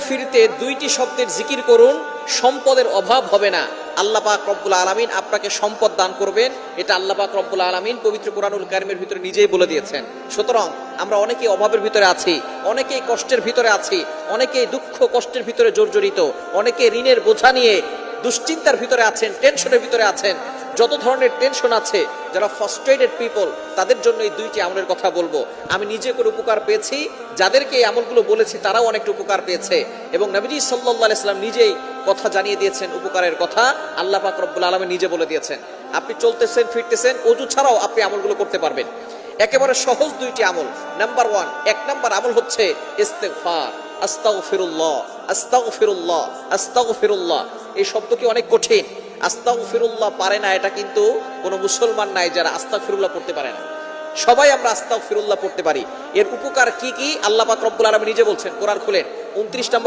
ফিরতে দুইটি শব্দের জিকির করুন, সম্পদের অভাব হবে না। আল্লাহ পাক রব্বুল আলামিন আপনাকে সম্পদ দান করবেন, এটা আল্লাহ পাক রব্বুল আলামিন পবিত্র কোরআনুল কারীমের ভিতরে নিজেই বলে দিয়েছেন। সুতরাং আমরা অনেকেই অভাবের ভিতরে আছি, অনেকেই কষ্টের ভিতরে আছি, অনেকেই দুঃখ কষ্টের ভিতরে জর্জরিত, অনেকে ঋণের বোঝা নিয়ে দুশ্চিন্তার ভিতরে আছেন, টেনশনের ভিতরে আছেন। যত ধরনের টেনশন আছে, যারা ফ্রাস্ট্রেটেড পিপল, তাদের জন্য এই দুইটি আমলের কথা বলবো। আমি নিজে করে উপকার পেয়েছি, যাদেরকে এই আমলগুলো বলেছি তারাও অনেকটা উপকার পেয়েছে, এবং নবীজি সাল্লাল্লাহু আলাইহি সাল্লাম নিজেই কথা জানিয়ে দিয়েছেন উপকারের কথা। আল্লাহ পাক রব্বুল আলামিন নিজে বলে দিয়েছেন। আপনি চলতেছেন ফিরতেছেন, ওযু ছাড়াও আপনি আমলগুলো করতে পারবেন। একেবারে সহজ দুইটি আমল। নাম্বার 1, এক নাম্বার আমল হচ্ছে ইস্তেগফার। আস্তাগফিরুল্লাহ, আস্তাগফিরুল্লাহ, আস্তাগফিরুল্লাহ। এই শব্দ কি অনেক কঠিন? আস্তাগফিরুল্লাহ পারে না এটা কিন্তু কোনো মুসলমান নাই যারা আস্তাগফিরুল্লাহ পড়তে পারে না। সবাই আমরা আস্তাগফিরুল্লাহ পড়তে পারি। এর উপকার কি কি আল্লাহ পাক রব্বুল আলামিন নিজে বলছেন। কোরআন খুলেন 29 নম্বর